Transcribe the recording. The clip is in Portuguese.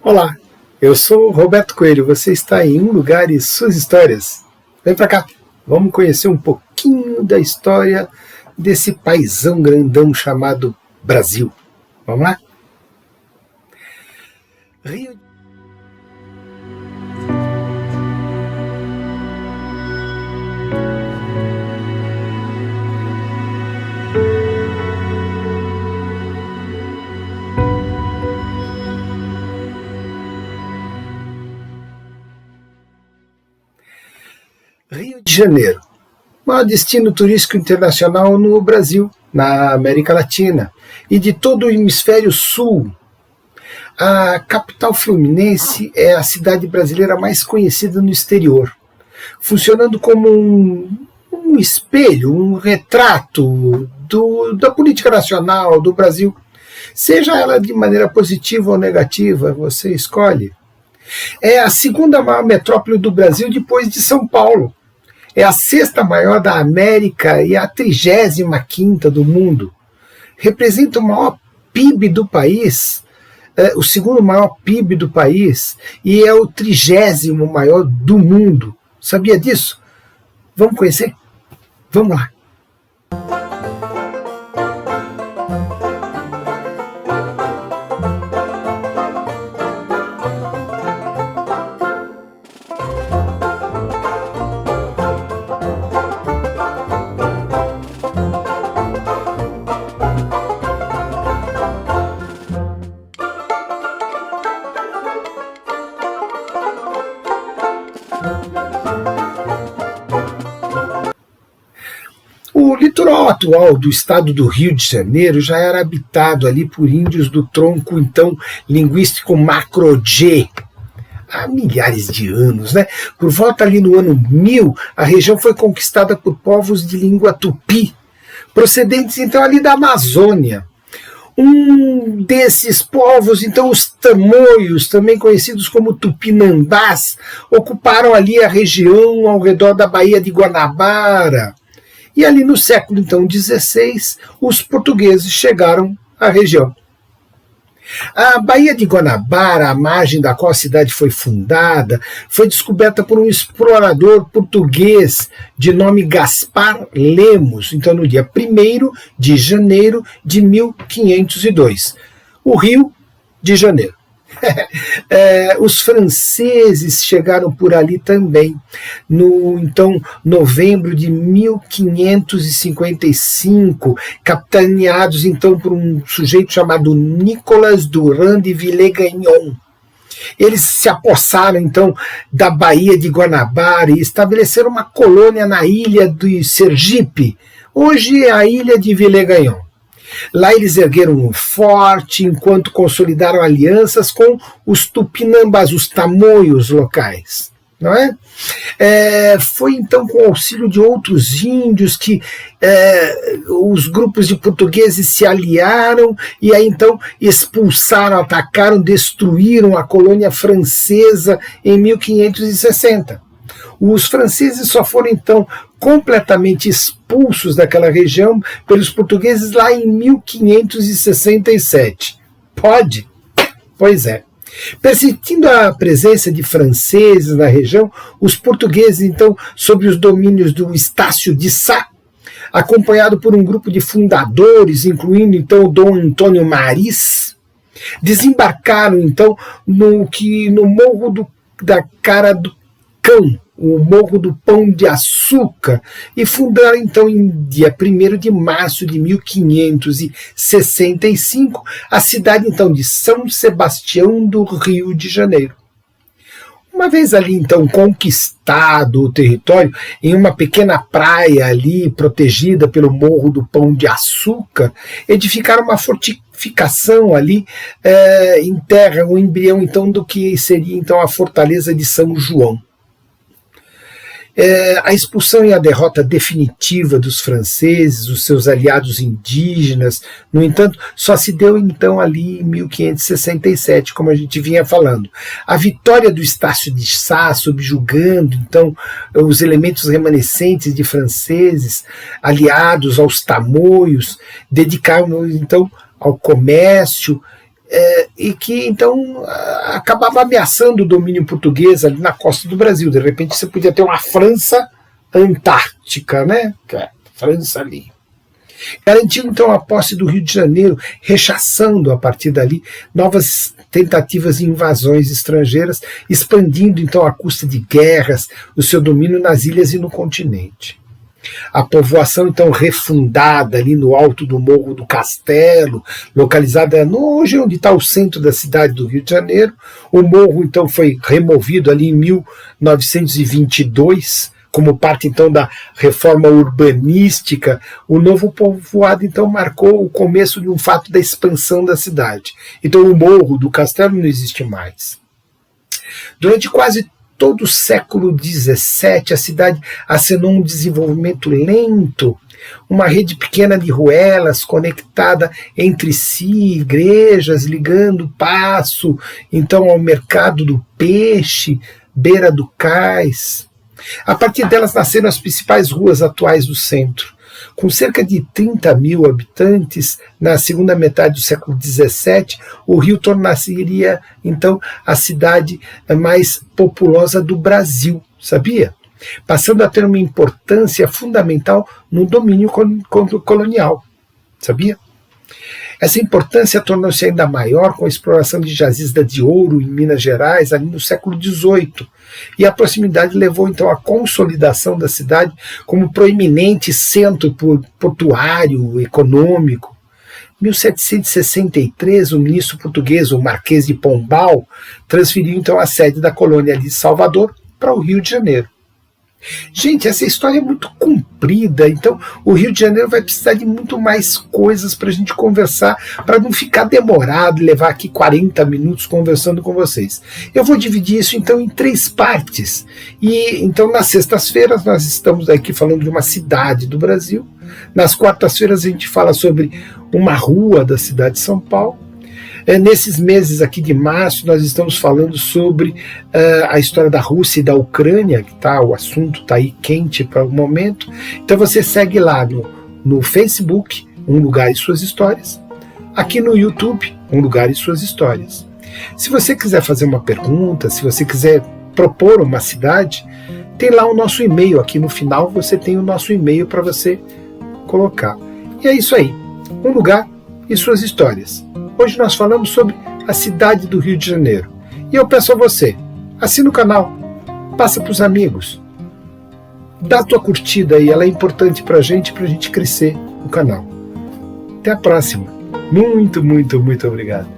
Olá, eu sou o Roberto Coelho, você está em Um Lugar e Suas Histórias. Vem pra cá, vamos conhecer um pouquinho da história desse paizão grandão chamado Brasil. Vamos lá? Rio de Janeiro, maior destino turístico internacional no Brasil, na América Latina e de todo o hemisfério sul. A capital fluminense é a cidade brasileira mais conhecida no exterior, funcionando como um espelho, um retrato da política nacional do Brasil, seja ela de maneira positiva ou negativa, você escolhe. É a segunda maior metrópole do Brasil depois de São Paulo. É a sexta maior da América e a 35ª do mundo. Representa o maior PIB do país, o segundo maior PIB do país, e é o 30º maior do mundo. Sabia disso? Vamos conhecer? Vamos lá. O litoral atual do estado do Rio de Janeiro já era habitado ali por índios do tronco, então, linguístico Macro-G, há milhares de anos, né? Por volta ali no ano 1000, a região foi conquistada por povos de língua tupi, procedentes então ali da Amazônia. Um desses povos, então os tamoios, também conhecidos como tupinambás, ocuparam ali a região ao redor da Baía de Guanabara. E ali no século então, 16, os portugueses chegaram à região. A Baía de Guanabara, a margem da qual a cidade foi fundada, foi descoberta por um explorador português de nome Gaspar Lemos, então no dia 1º de janeiro de 1502. O Rio de Janeiro. Os franceses chegaram por ali também, no então novembro de 1555, capitaneados então por um sujeito chamado Nicolas Durand de Villegagnon. Eles se apossaram então da Baía de Guanabara e estabeleceram uma colônia na ilha de Sergipe, hoje é a ilha de Villegagnon. Lá eles ergueram um forte enquanto consolidaram alianças com os tupinambás, os tamoios locais. Não é? Foi então com o auxílio de outros índios que os grupos de portugueses se aliaram e aí então expulsaram, atacaram, destruíram a colônia francesa em 1560. Os franceses só foram então completamente expulsos daquela região pelos portugueses lá em 1567. Pode? Pois é. Persistindo a presença de franceses na região, os portugueses, então, sob os domínios do Estácio de Sá, acompanhado por um grupo de fundadores, incluindo então o Dom Antônio Maris, desembarcaram então no Morro da Cara do Cão, o Morro do Pão de Açúcar, e fundaram então em dia 1º de março de 1565 a cidade então de São Sebastião do Rio de Janeiro. Uma vez ali então conquistado o território, em uma pequena praia ali protegida pelo Morro do Pão de Açúcar, edificaram uma fortificação ali em terra, o embrião então do que seria então a fortaleza de São João. A expulsão e a derrota definitiva dos franceses, os seus aliados indígenas, no entanto, só se deu então ali em 1567, como a gente vinha falando. A vitória do Estácio de Sá, subjugando então os elementos remanescentes de franceses, aliados aos tamoios, dedicaram então ao comércio, e que então acabava ameaçando o domínio português ali na costa do Brasil. De repente você podia ter uma França Antártica, né? França ali. Garantiu então a posse do Rio de Janeiro, rechaçando a partir dali novas tentativas de invasões estrangeiras, expandindo então à custa de guerras o seu domínio nas ilhas e no continente. A povoação então refundada ali no alto do Morro do Castelo, localizada hoje onde está o centro da cidade do Rio de Janeiro. O morro então foi removido ali em 1922, como parte então da reforma urbanística. O novo povoado então marcou o começo de um fato da expansão da cidade. Então o Morro do Castelo não existe mais. Durante quase todo o século XVII, a cidade acenou um desenvolvimento lento, uma rede pequena de ruelas conectada entre si, igrejas ligando o paço, então ao mercado do peixe, beira do cais. A partir delas nasceram as principais ruas atuais do centro. Com cerca de 30 mil habitantes, na segunda metade do século XVII, o Rio tornaria, então, a cidade mais populosa do Brasil, sabia? Passando a ter uma importância fundamental no domínio colonial, sabia? Essa importância tornou-se ainda maior com a exploração de jazidas de ouro em Minas Gerais, ali no século XVIII, e a proximidade levou então à consolidação da cidade como proeminente centro portuário, econômico. Em 1763, o ministro português, o Marquês de Pombal, transferiu então a sede da colônia de Salvador para o Rio de Janeiro. Gente, essa história é muito comprida, então o Rio de Janeiro vai precisar de muito mais coisas para a gente conversar, para não ficar demorado e levar aqui 40 minutos conversando com vocês. Eu vou dividir isso então em 3 partes. E então nas sextas-feiras nós estamos aqui falando de uma cidade do Brasil, nas quartas-feiras a gente fala sobre uma rua da cidade de São Paulo. Nesses meses aqui de março, nós estamos falando sobre a história da Rússia e da Ucrânia, que o assunto está aí quente para o momento. Então você segue lá no Facebook, Um Lugar e Suas Histórias, aqui no YouTube, Um Lugar e Suas Histórias. Se você quiser fazer uma pergunta, se você quiser propor uma cidade, tem lá o nosso e-mail, aqui no final você tem o nosso e-mail para você colocar. E é isso aí, Um Lugar e Suas Histórias. Hoje nós falamos sobre a cidade do Rio de Janeiro. E eu peço a você, assina o canal, passa para os amigos, dá a tua curtida aí, ela é importante para a gente crescer o canal. Até a próxima. Muito, muito, muito obrigado.